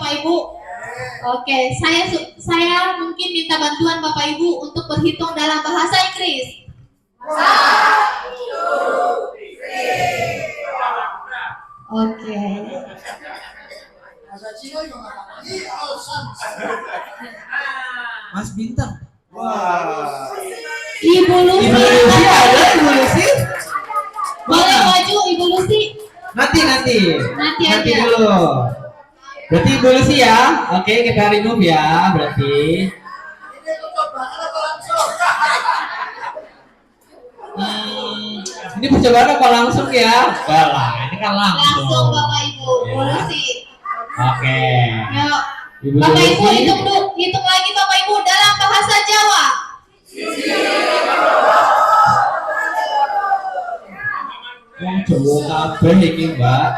Bapak Ibu? Oke, saya mungkin minta bantuan Bapak Ibu untuk berhitung dalam bahasa Inggris. Oke. Mas Bintang. Wah. Ibu Lucy. Ibu Lucy ada, Ibu Lucy? Boleh maju Ibu Lucy? Nanti aja. dulu. Berarti Ibu Lucy ya. Oke, kita remove ya. Berarti. Ini percobaan apa langsung ya? Enggak lah, ini kan langsung. Langsung Bapak Ibu, Ibu Lucy. Oke. Yuk. Ibu Bapak Ibu Lucy. hitung lagi Bapak Ibu dalam bahasa Jawa. Wong Jawa kabeh iki, Mbak.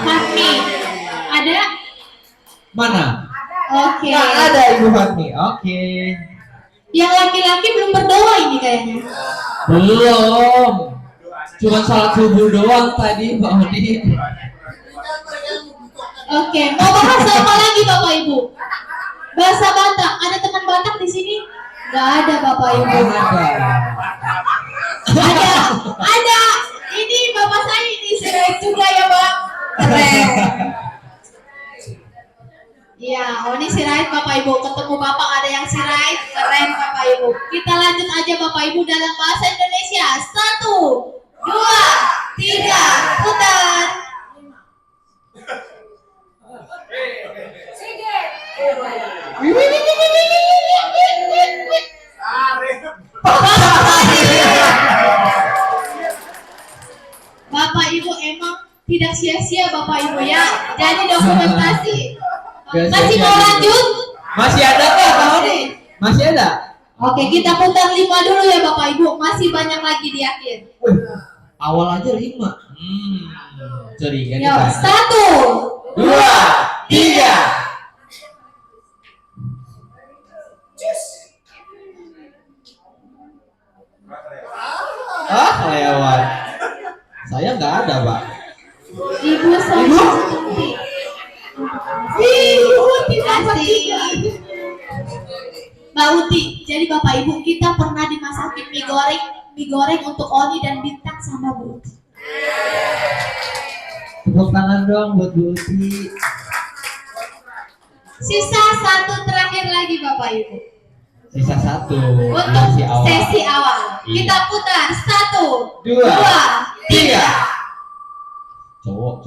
Fatmi, ada? Mana? Oke. Nggak ada Ibu Fatmi. Oke. Yang laki-laki belum berdoa ini kayaknya. Belum. Cuma salat subuh doang tadi, Pak Odi. Oke, mau bahasa apa lagi Bapak Ibu? Bahasa Batak. Ada teman Batak di sini? Gak ada Bapak Ibu. Ada. Ini Bapak saya ini Sirait juga ya Bang. Keren. Iya, ini Sirait Bapak Ibu. Ketemu Bapak ada yang Sirait. Keren Bapak Ibu. Kita lanjut aja Bapak Ibu dalam bahasa Indonesia. 1, 2, 3, putar. Bapak Ibu emang tidak sia-sia Bapak Ibu ya. Jadi dokumentasi. Masih mau lanjut? Masih ada Pak Odi? Masih ada? Oke, kita putar 5 dulu ya Bapak Ibu. Masih banyak lagi di akhir. Awal aja 5. Curiga Yo, kita. 1, 2, 3. Lewat. Saya nggak ada, Pak. Ibu saya. Ibu tidak Mbak Uti, jadi Bapak Ibu kita pernah dimasakin mie goreng untuk Oni dan Bintang sama Bu Uti. Tepuk tangan dong buat Bu Uti. Sisa 1 terakhir lagi Bapak Ibu. Sisa 1. Untuk sesi awal. Iya. Kita putar 1, 2, 3. Cowok.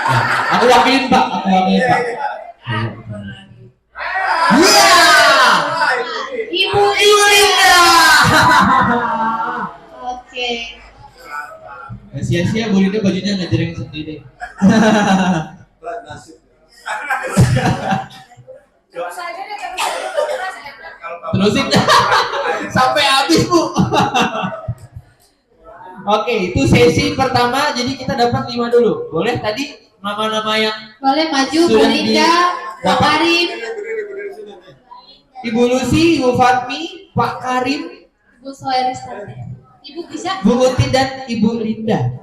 Nah, aku wakilin Pak. Iya. Ibu Linda. Oke. Sia-sia Bu Linda bajunya ngejreng sendiri. Terusin sampai habis Bu. Oke, itu sesi pertama. Jadi kita dapat 5 dulu. Boleh tadi nama-nama yang boleh maju Bu Linda, Pak Karim, Ibu Lucy, Ibu Fatmi, Pak Karim, Ibu Soeristante. Ibu bisa? Bu Uti dan Ibu Linda.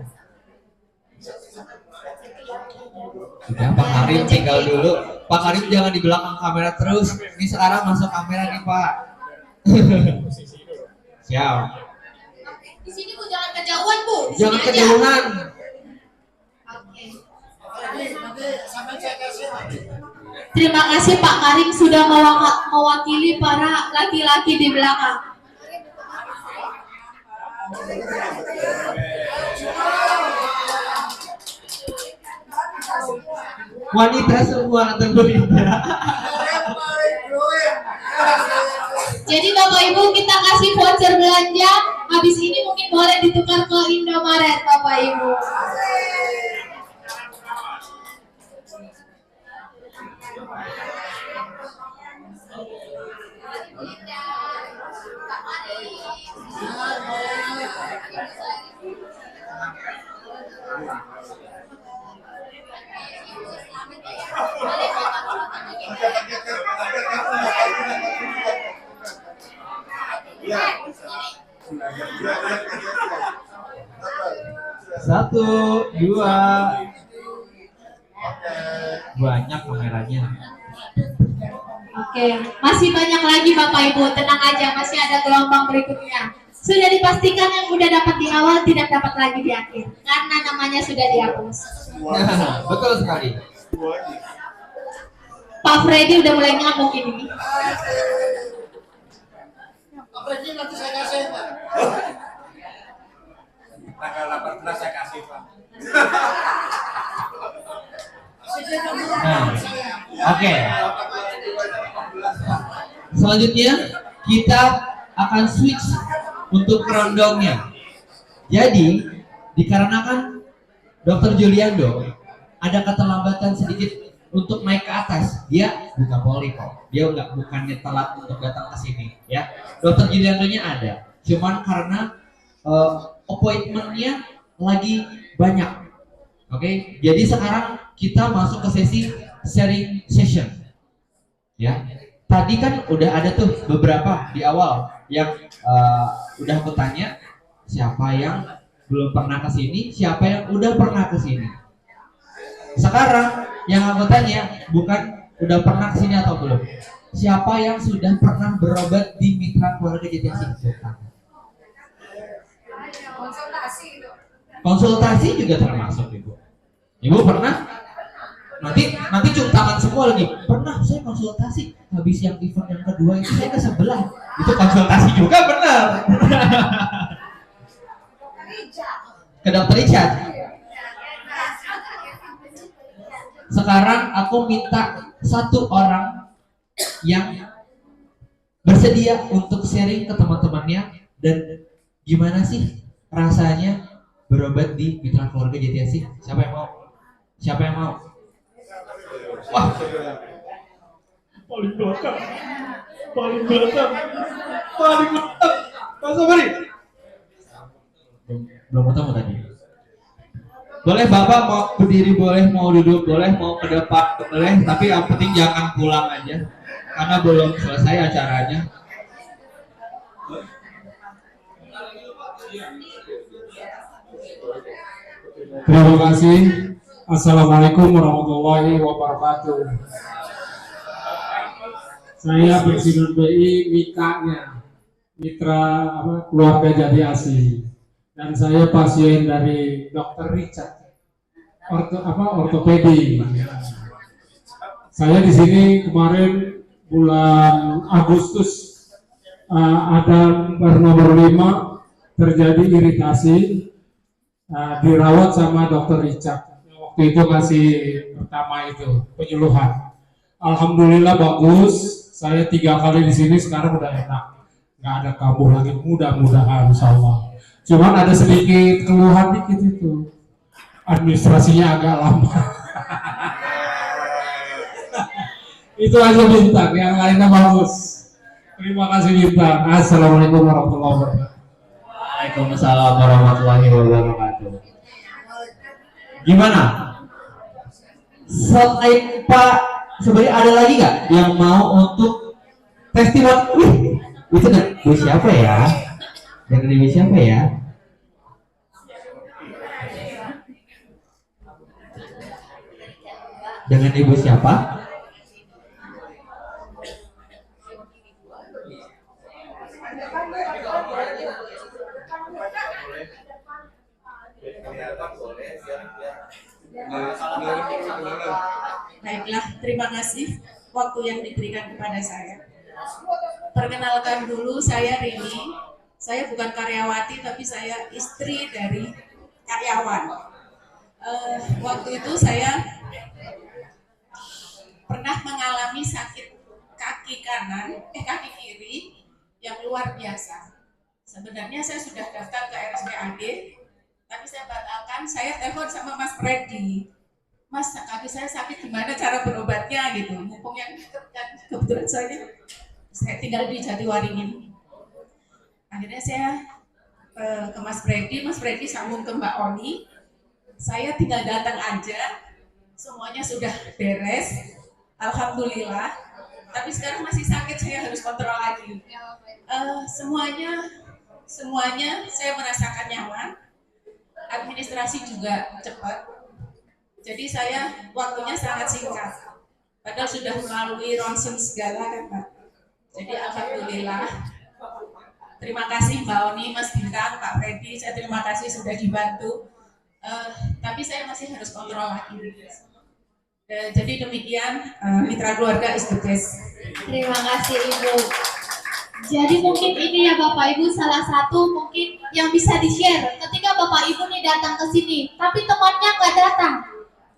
Sudah Pak Karim tinggal dulu. Pak Karim jangan di belakang kamera terus. Ini sekarang masuk kamera nih Pak. Siap. Di sini Bu jangan kejauhan Bu. Jangan kejauhan. Oke. Terima kasih Pak Karim sudah mewakili para laki-laki di belakang. Wanita semua atau Linda. Jadi Bapak Ibu kita kasih voucher belanja. Habis ini mungkin boleh ditukar ke Indomaret Bapak Ibu. Satu, dua. Banyak kameranya. Oke, masih banyak lagi Bapak Ibu, tenang aja, masih ada gelombang berikutnya. Sudah dipastikan yang udah dapat di awal tidak dapat lagi di akhir, karena namanya sudah dihapus. Betul sekali. Pak Freddy udah mulai ngamuk ini. Pak Freddy nanti saya kasih Pak. Tanggal 18 saya kasih Pak. Nah, oke. Selanjutnya kita akan switch untuk rundown-nya. Jadi, dikarenakan Dr. Juliando ada keterlambatan sedikit untuk naik ke atas, dia bukan poli kok. Dia bukannya telat untuk datang ke sini, ya. Dr. Juliando-nya ada, cuman karena appointment-nya lagi banyak. Oke, jadi sekarang kita masuk ke sesi sharing session. Ya, tadi kan udah ada tuh beberapa di awal yang udah aku tanya siapa yang belum pernah ke sini, siapa yang udah pernah ke sini. Sekarang yang aku tanya bukan udah pernah ke sini atau belum, siapa yang sudah pernah berobat di Mitra Keluarga Jatiasih? Konsultasi juga termasuk Ibu. Ibu pernah? Nanti cium tangan semua lagi. Pernah saya konsultasi. Habis yang event yang kedua itu saya ke sebelah. Itu konsultasi juga benar. Ke Dokter Richard. Sekarang aku minta satu orang yang bersedia untuk sharing ke teman-temannya dan gimana sih rasanya berobat di Mitra Keluarga Jatiasih. Siapa yang mau? Siapa yang mau? Wah, paling belakang. Mas Sobri. Belum ketemu tadi. Boleh Bapak mau berdiri, boleh mau duduk, boleh mau ke depan, boleh. Tapi yang penting jangan pulang aja, karena belum selesai acaranya. Terima kasih. Assalamualaikum warahmatullahi wabarakatuh. Saya Presiden BI Mika-nya, Mitra Keluarga Jatiasih, dan saya pasien dari Dr. Richard, ortopedi. Saya di sini kemarin bulan Agustus ada nomor 5 terjadi iritasi. Dirawat sama Dr. Richard. Waktu itu masih pertama itu penyuluhan. Alhamdulillah bagus. Saya 3 kali di sini sekarang udah enak. Nggak ada kambuh lagi, mudah-mudahan insyaallah. Cuman ada sedikit keluhan dikit itu. Administrasinya agak lama. Itu aja Bintang, yang lainnya bagus. Terima kasih Bintang. Assalamualaikum warahmatullahi wabarakatuh. Waalaikumsalam warahmatullahi wabarakatuh. Gimana? Selain Pak, sebenarnya ada lagi nggak yang mau untuk testimoni? Itu dari ibu siapa ya? Dari ibu siapa ya? Dengan ibu siapa? Baiklah, terima kasih waktu yang diberikan kepada saya. Perkenalkan dulu, saya Rini. Saya bukan karyawati, tapi saya istri dari karyawan. Waktu itu saya pernah mengalami sakit kaki kiri yang luar biasa. Sebenarnya saya sudah daftar ke RSPAD, tapi saya batalkan. Saya telepon sama Mas Freddy. Mas, kaki saya sakit, gimana cara berobatnya gitu. Mumpung yang deket kan, kebetulan saya tinggal di Jatiwaringin. Akhirnya saya ke Mas Freddy sambung ke Mbak Oni. Saya tinggal datang aja, semuanya sudah beres, alhamdulillah. Tapi sekarang masih sakit, saya harus kontrol lagi. Semuanya semuanya saya merasakan nyaman, administrasi juga cepat. Jadi saya waktunya sangat singkat. Padahal sudah melalui ronsen segala kan Pak. Jadi alhamdulillah. Terima kasih Mbak Oni, Mas Bintang, Pak Freddy. Saya terima kasih sudah dibantu. Tapi saya masih harus kontrol lagi. Jadi demikian, mitra keluarga is the best. Terima kasih Ibu. Jadi mungkin ini ya Bapak Ibu salah satu mungkin yang bisa di-share ketika Bapak Ibu nih datang ke sini, tapi temannya nggak datang.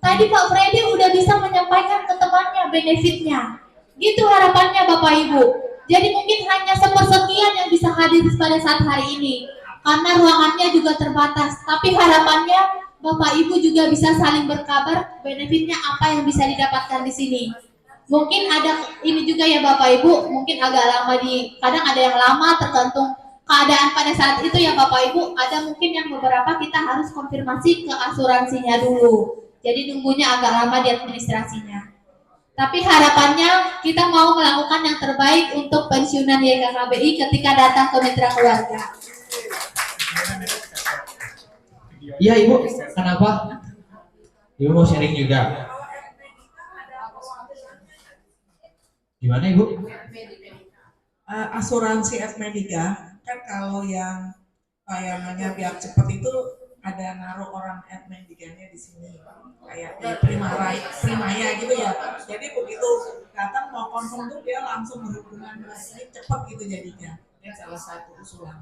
Tadi Pak Freddy udah bisa menyampaikan ke temannya benefitnya. Gitu harapannya Bapak Ibu. Jadi mungkin hanya sepersekian yang bisa hadir pada saat hari ini. Karena ruangannya juga terbatas. Tapi harapannya Bapak Ibu juga bisa saling berkabar benefitnya apa yang bisa didapatkan di sini. Mungkin ada ini juga ya Bapak Ibu, mungkin agak lama kadang ada yang lama tergantung keadaan pada saat itu ya Bapak Ibu. Ada mungkin yang beberapa kita harus konfirmasi ke asuransinya dulu. Jadi nunggunya agak lama di administrasinya. Tapi harapannya kita mau melakukan yang terbaik untuk pensiunan YKKBI ketika datang ke mitra keluarga. Iya Ibu, kenapa? Ibu mau sharing juga. Gimana Ibu? Asuransi Admedica kan kalau yang namanya biar cepat itu ada naruh orang Admedicanya di sini kayak di Primaya gitu ya. Jadi begitu datang mau konfirm tuh dia langsung berhubungan dengan ini cepat gitu jadinya. Ini salah satu usulan.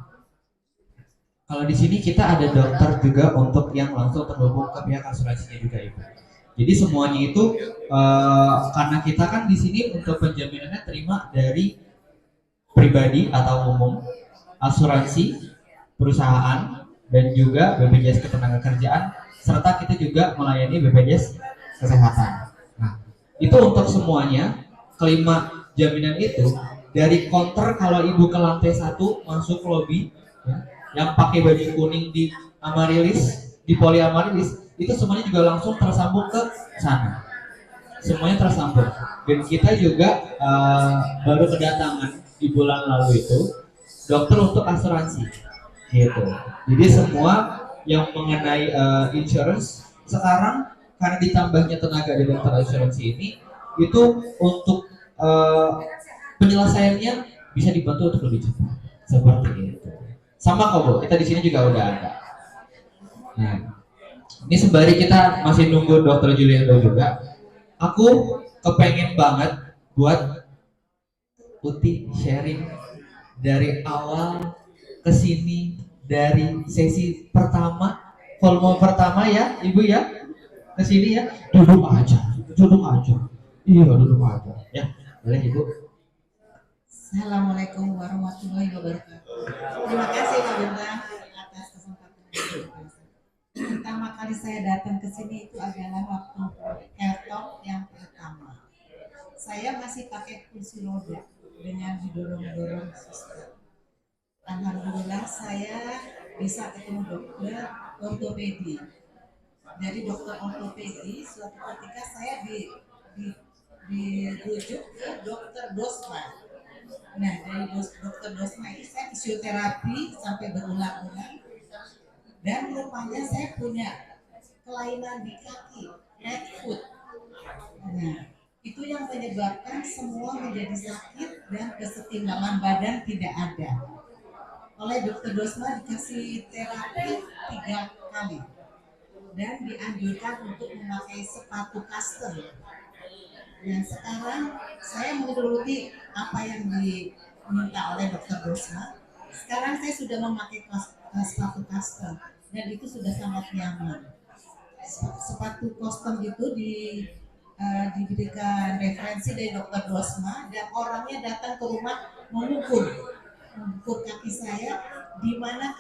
Kalau di sini kita ada dokter juga untuk yang langsung terhubung ke pihak asuransinya juga Ibu. Jadi semuanya itu karena kita kan di sini untuk penjaminannya terima dari pribadi atau umum, asuransi, perusahaan, dan juga BPJS Ketenagakerjaan, serta kita juga melayani BPJS Kesehatan. Nah, itu untuk semuanya kelima jaminan itu dari counter kalau Ibu ke lantai 1 masuk lobby ya, yang pakai baju kuning di Amarilis, di Poli Amarilis, itu semuanya juga langsung tersambung ke sana. Semuanya tersambung. Dan kita juga baru kedatangan di bulan lalu itu dokter untuk asuransi, gitu. Jadi semua yang mengenai insurance sekarang karena ditambahnya tenaga di dokter asuransi ini, itu untuk penyelesaiannya bisa dibantu untuk lebih cepat. Seperti itu. Sama kok Bu, kita di sini juga udah ada. Nah, ini sembari kita masih nunggu Dokter Julianto juga, aku kepengen banget buat Uti sharing dari awal ke sini, dari sesi pertama, volume pertama ya, Ibu ya, ke sini ya, duduk aja, iya duduk aja, ya, boleh Ibu. Assalamualaikum warahmatullahi wabarakatuh. Terima kasih Pak Bintang atas kesempatan ini. Pertama kali saya datang ke sini itu adalah waktu health talk yang pertama. Saya masih pakai kursi roda dengan didorong-dorong suster. Alhamdulillah saya bisa ketemu dokter ortopedi. Dari dokter ortopedi suatu ketika saya dirujuk ke dokter Dosma. Nah dari dokter Dosma ini saya fisioterapi sampai berulang-ulang. Dan rupanya saya punya kelainan di kaki, right foot. Nah, itu yang menyebabkan semua menjadi sakit dan kesetimbangan badan tidak ada. Oleh dokter Dosma dikasih terapi 3 kali dan dianjurkan untuk memakai sepatu custom. Dan sekarang saya menuruti apa yang diminta oleh dokter Dosma. Sekarang saya sudah memakai sepatu custom dan itu sudah sangat nyaman. Sepatu custom itu diberikan referensi dari dokter Dosma dan orangnya datang ke rumah mengukur kaki saya di mana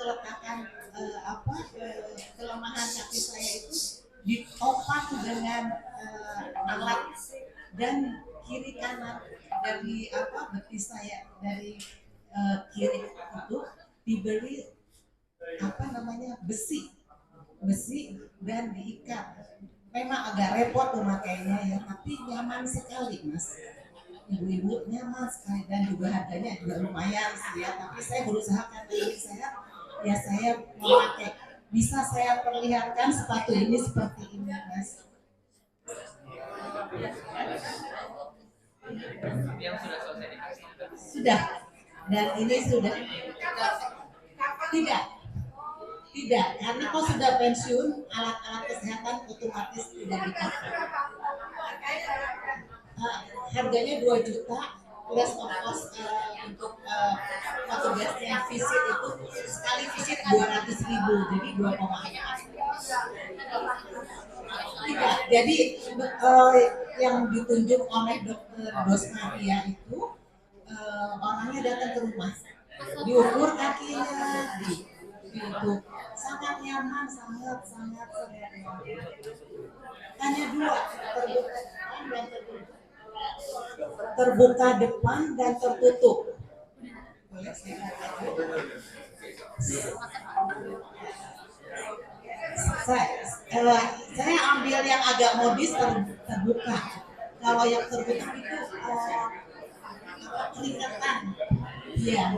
kelemahan kaki saya itu ditopang dengan alat dan kiri kanan dari betis saya dari kiri itu diberi besi dan diikat. Memang agak repot memakainya ya, tapi nyaman sekali Mas. Ibu-ibu nyaman sekali dan juga harganya juga lumayan sih ya. Tapi saya berusaha karena ini saya ya saya memakai. Bisa saya perlihatkan sepatu ini seperti ini, Mas. Sudah. Dan ini sudah. Tidak. Tidak, karena kau sudah pensiun, alat-alat kesehatan otomatis tidak dipakai. Harganya 2 juta, plus ongkos untuk petugasnya visit itu sekali visit 200.000, jadi 2,4. Tidak, jadi yang ditunjuk oleh Dokter Dosmaria itu orangnya datang ke rumah, diukur kakinya, itu sangat nyaman, sangat nyaman. Hanya 2, terbuka depan dan tertutup. Saya ambil yang agak modis terbuka. Kalau yang tertutup itu kelihatan. Iya.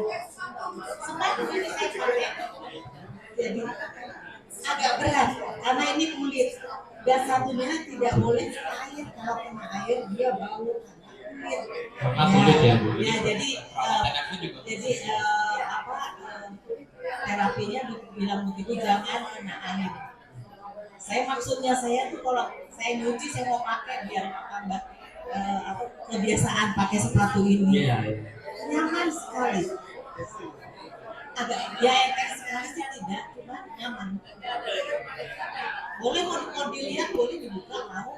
Sepatu ini saya pakai. Jadi agak berat karena ini kulit dan satunya tidak boleh air, kalau kena air dia bau kulit. Karena kulit ya, Bu. Ya jadi terapinya bilang begitu, jangan kena air. Maksudnya saya tuh kalau saya nyuci saya mau pakai biar tambah kebiasaan pakai sepatu ini. Nyaman sekali. Agak ya enteng sekali sih tidak, cuma nyaman. Boleh mau dilihat, boleh dibuka, mau?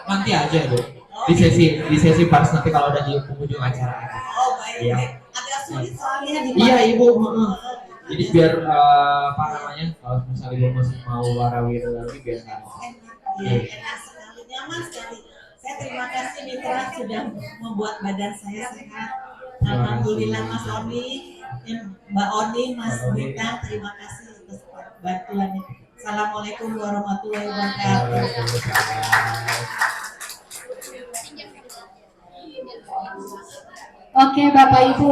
Nanti aja, Bu. Di sesi pas nanti kalau udah di penghujung acara. Oh baik. Iya. Agak sulit soalnya di Iya, Ibu. Jadi biar apa namanya, kalau misalnya Ibu masih mau warawir lagi biar nggak. Enak sekali, nyaman sekali. Saya terima kasih Mitra sudah membuat badan saya sehat. Alhamdulillah Mas Oni, Mbak Oni, Mas Mitra, terima kasih atas bantuannya. Assalamualaikum warahmatullahi wabarakatuh. Oke Bapak Ibu,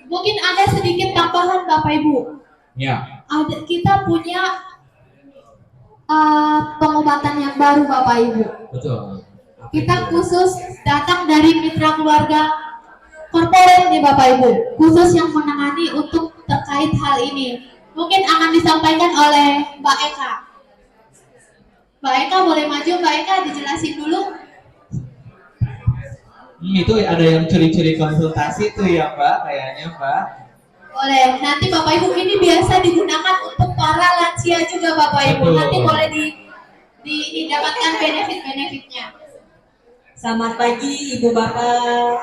mungkin ada sedikit tambahan Bapak Ibu. Ya. Kita punya pengobatan yang baru Bapak Ibu. Betul. Kita khusus datang dari mitra keluarga korporat nih Bapak Ibu, khusus yang menangani untuk terkait hal ini. Mungkin akan disampaikan oleh Mbak Eka. Mbak Eka boleh maju, Mbak Eka dijelasin dulu. Itu ada yang curi-curi konsultasi tuh ya Mbak, kayaknya Mbak. Boleh, nanti Bapak Ibu ini biasa digunakan untuk para lansia juga Bapak Ibu. Betul. Nanti boleh didapatkan benefit-benefitnya. Selamat pagi Ibu Bapak.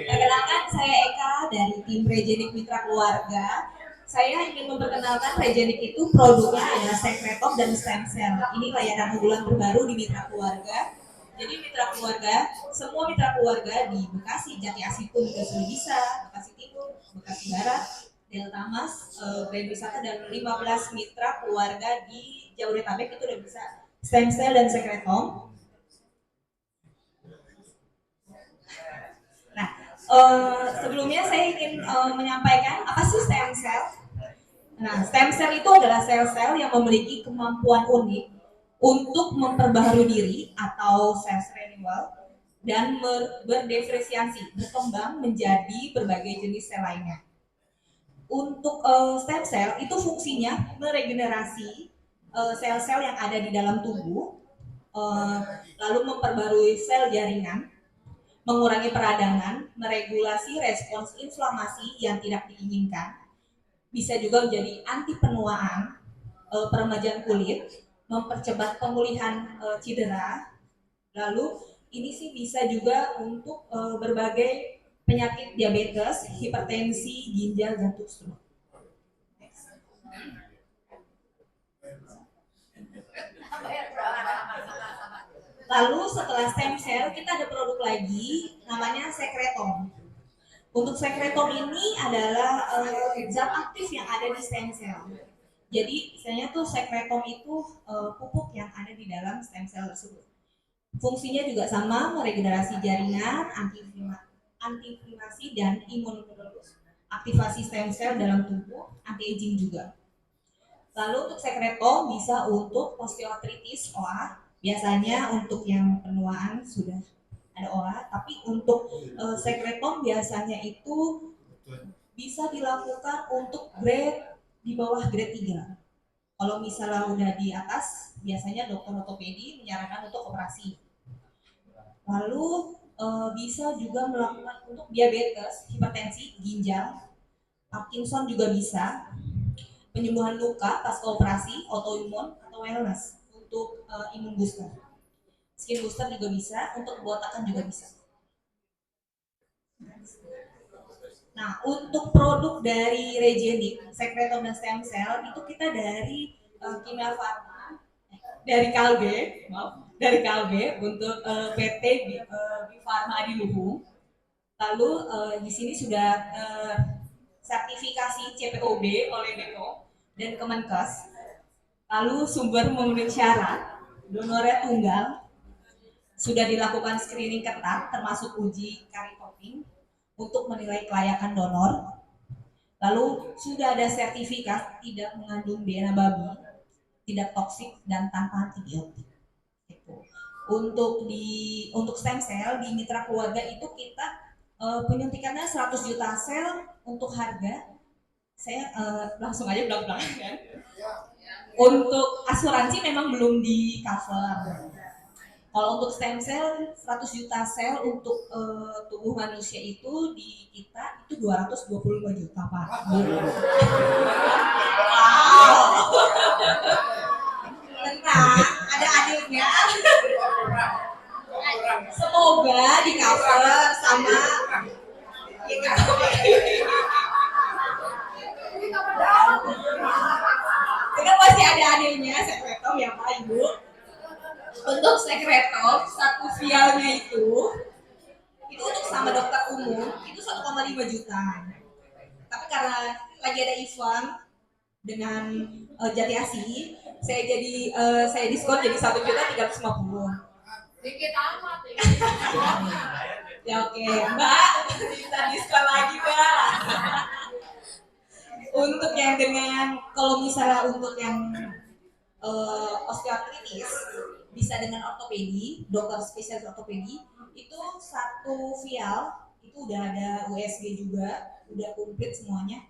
Perkenalkan saya Eka dari tim Regenik Mitra Keluarga. Saya ingin memperkenalkan Regenik itu produknya adalah Secretop dan Stem Cell. Ini layanan unggulan terbaru di Mitra Keluarga. Jadi Mitra Keluarga, semua Mitra Keluarga di Bekasi, Jati Asih pun sudah bisa, Bekasi Timur, Bekasi Barat, Delta Mas, Grand Wisata dan 15 Mitra Keluarga di Jabodetabek itu udah bisa Stem Cell dan Secretop. Sebelumnya saya ingin menyampaikan apa sih stem cell. Nah, stem cell itu adalah sel-sel yang memiliki kemampuan unik untuk memperbaharui diri atau cells renewal dan berdiferensiasi, berkembang menjadi berbagai jenis sel lainnya. Untuk stem cell itu fungsinya meregenerasi sel-sel yang ada di dalam tubuh, lalu memperbarui sel jaringan, mengurangi peradangan, meregulasi respons inflamasi yang tidak diinginkan, bisa juga menjadi anti penuaan, peremajaan kulit, mempercepat pemulihan cedera, lalu ini sih bisa juga untuk berbagai penyakit diabetes, hipertensi, ginjal, jantung, stroke. Lalu setelah stem cell kita ada produk lagi namanya Secretom. Untuk Secretom ini adalah zat aktif yang ada di stem cell. Jadi misalnya tuh Secretom itu pupuk yang ada di dalam stem cell tersebut. Fungsinya juga sama, meregenerasi jaringan, antiinflamasi dan imun aktivasi stem cell dalam tubuh, anti aging juga. Lalu untuk sekretom bisa untuk osteoartritis OA, biasanya untuk yang penuaan sudah ada OA, tapi untuk sekretom biasanya itu bisa dilakukan untuk grade di bawah grade 3. Kalau misalnya udah di atas, biasanya dokter ortopedi menyarankan untuk operasi. Lalu bisa juga melakukan untuk diabetes, hipertensi, ginjal, Parkinson juga bisa, penyembuhan luka pasca operasi, autoimun atau wellness untuk imun booster. Skin booster juga bisa, untuk botakan juga bisa. Nah, untuk produk dari Regenik, sekretom dan stem cell itu kita dari Kimia Farma, dari Kalbe, dari Kalbe untuk PT Bi Farma Adiluhung. Lalu di sini sudah sertifikasi CPOB oleh BPOM dan Kemenkes. Lalu sumber memenuhi syarat, donornya tunggal, sudah dilakukan screening ketat termasuk uji kari topping untuk menilai kelayakan donor. Lalu sudah ada sertifikat tidak mengandung DNA babi, tidak toksik dan tanpa antibiotik. Untuk stem cell di mitra keluarga itu kita penyuntikannya 100 juta sel. Untuk harga saya langsung aja belak-belakan kan. Untuk asuransi memang belum di cover. Kalau untuk stem cell 100 juta sel untuk tubuh manusia itu di kita itu 225 juta Pak. Wow. Tenang, ada adilnya. Semoga di cover sama itu pasti ada adilnya sekretom ya Pak Ibu. Untuk sekretom satu vialnya itu untuk sama dokter umum itu 1,5 juta. Tapi karena lagi ada event dengan Jati Asih, saya diskon jadi 1.350.000. Dikit amat ya. Ya oke, Mbak, kita diskon lagi Mbak. Untuk yang kalau misalnya untuk yang osteoartritis bisa dengan ortopedi, dokter spesialis ortopedi itu satu vial itu udah ada USG juga, udah komplit semuanya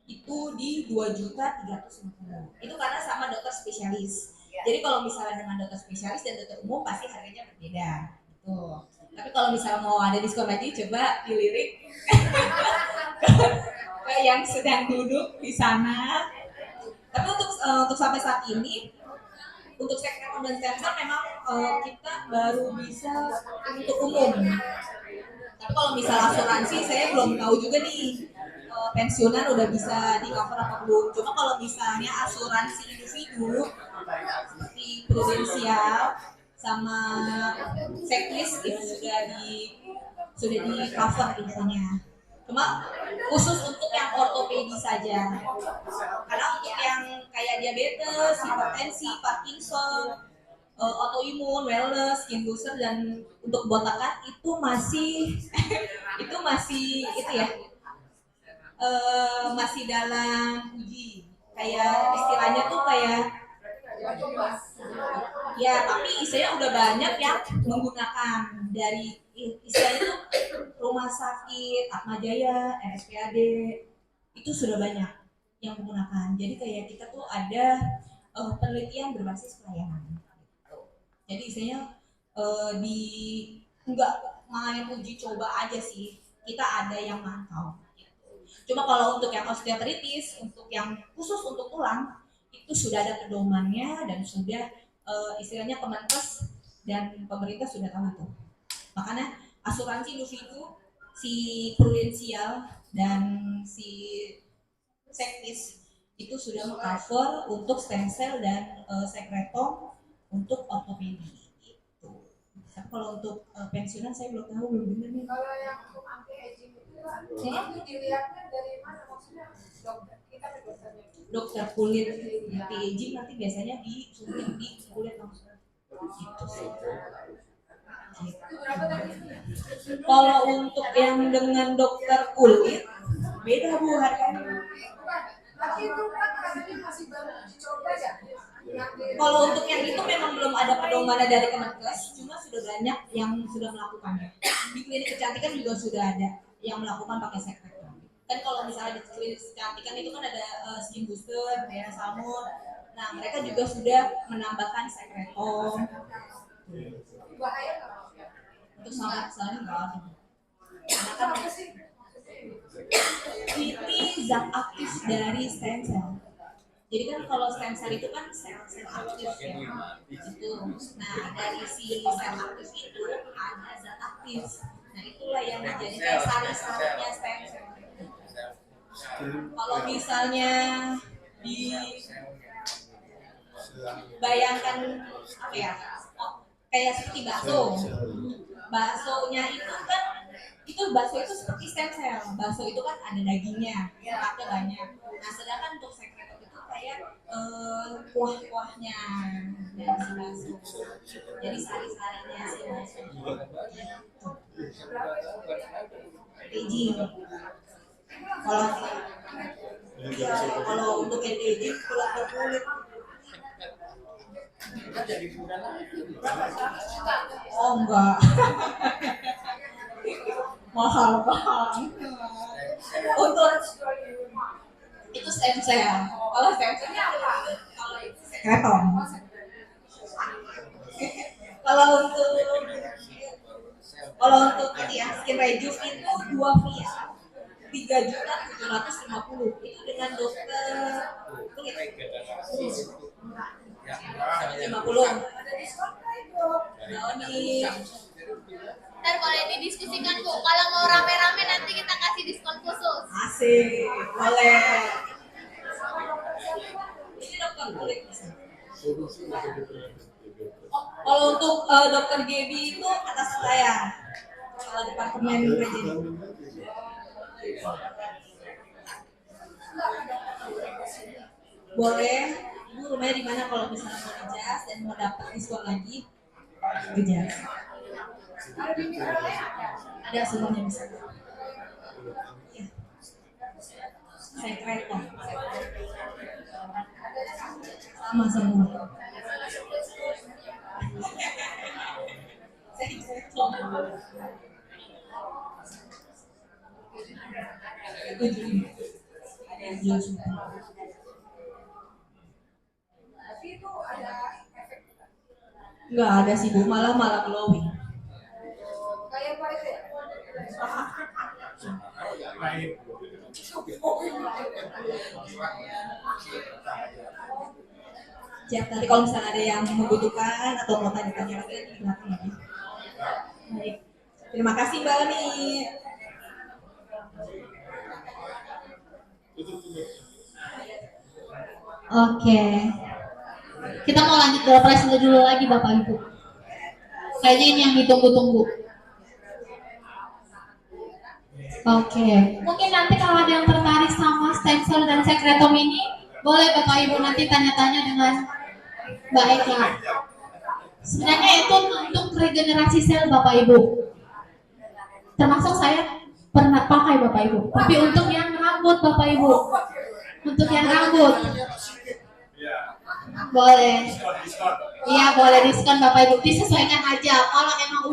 itu di 2.350.000. Itu karena sama dokter spesialis. Jadi kalau misalnya dengan dokter spesialis dan dokter umum pasti harganya berbeda. Gitu. Tapi kalau misalnya mau ada diskon lagi, coba dilirik ke yang sedang duduk di sana. Tapi untuk sampai saat ini untuk sekretom dan stem cell memang kita baru bisa untuk umum. Tapi kalau misalnya asuransi saya belum tahu juga nih pensiunan udah bisa di cover apa belum. Cuma kalau misalnya asuransi individu seperti prudensial sama seklis itu sudah di cover infonya. Cuma khusus untuk yang ortopedi saja. Karena untuk yang kayak diabetes, hipertensi, Parkinson, autoimun, wellness, skin booster dan untuk botakan itu masih itu ya masih dalam uji. Kayak istilahnya tuh kayak ya tapi istilahnya udah banyak yang menggunakan dari istilahnya tuh rumah sakit Atma Jaya, RSPAD itu sudah banyak yang menggunakan. Jadi kayak kita tuh ada penelitian berbasis pelayanan. Jadi istilahnya nggak main uji coba aja sih, kita ada yang mantau. Cuma kalau untuk yang osteoartritis, untuk yang khusus untuk tulang itu sudah ada pedomannya dan sudah istilahnya Kemenkes dan pemerintah sudah tahu itu. Makanya asuransi individu, si prudensial dan si seklis itu sudah meng-cover untuk stem cell dan sekretom untuk ortopedi itu. Tapi kalau untuk pensiunan saya belum tahu, belum benar nih. Kalau yang untuk anti aging itu dilihatnya dari mana maksudnya dokter? Kita biasanya Dokter kulit anti aging nanti biasanya disuntik di kulit langsung. Gitu sih. itu berapa tadi? Kalau untuk yang dengan dokter kulit Beda Bu harganya. Tapi itu kan katanya masih baru dicoba ya. Kalau untuk yang itu memang belum ada pedoman dari Kemenkes, cuma sudah banyak yang sudah melakukannya. Di klinik kecantikan juga sudah ada yang melakukan pakai sekretom. Kan kalau misalnya di klinik kecantikan itu kan ada skin booster, ya salmon. Nah mereka juga sudah menambahkan sekretom. Bahaya nggak? Untuk sama misalnya enggak ada. Karena kan ini zat aktif dari stem cell. Jadi kan kalau stem cell itu kan sel-sel aktif ya. Itu. Nah dari si sel aktif itu ada zat aktif. Nah itulah yang menjadi kayak sari-sarinya stem cell. Kalau misalnya dibayangkan apa ya? Oh, kayak seperti bakso. Baksonya itu bakso itu seperti stem cell. Bakso itu kan ada dagingnya, lemaknya banyak. Nah, sedangkan untuk sekretom itu kayak kuah-kuahnya dari si bakso. Jadi sari-sarinya si bakso. Aging. Kalau untuk aging kulit berkulit. Oh enggak. Mahal banget. Untuk itu stem cell. Kalau stem cellnya apa? Kalau itu sekretom. Kalau untuk ini ya skin rejuve itu 2 via 3.750 itu dengan dokter kulit 50. Naomi. Ntar boleh didiskusikan Bu, kalau mau rame-rame nanti kita kasih diskon khusus. Asik, boleh. Ini dokter kulit. Kalau untuk dokter Gaby itu atas saya. Kalau departemen rejim. Boleh. Ibu rumahnya di mana kalau misalnya mau ngejas dan mau dapat diskon lagi? Ngejas. Ada semuanya bisa. Ya. Sekretom. Sama semua. Sekretom. 75. Ada yang jual semua. Tapi itu ada efek Nggak ada sih Bu, malah glowing. kayak apa itu ya? Siap, nanti kalau misalnya ada yang membutuhkan atau mau tanya-tanya lagi di belakang ya. Baik, terima kasih Mbak Ani. Oke. Kita mau lanjut ke presentasi dulu lagi Bapak Ibu. Kayaknya ini yang ditunggu-tunggu. Oke. Mungkin nanti kalau ada yang tertarik sama stem cell dan sekretom ini, boleh Bapak Ibu nanti tanya-tanya dengan Mbak Eka. Sebenarnya itu untuk regenerasi sel Bapak Ibu. Termasuk saya pernah pakai Bapak Ibu. Tapi untuk yang rambut Bapak Ibu. Untuk yang rambut. Boleh. Iya boleh diskon Bapak Ibu. Disesuaikan aja. Kalau emang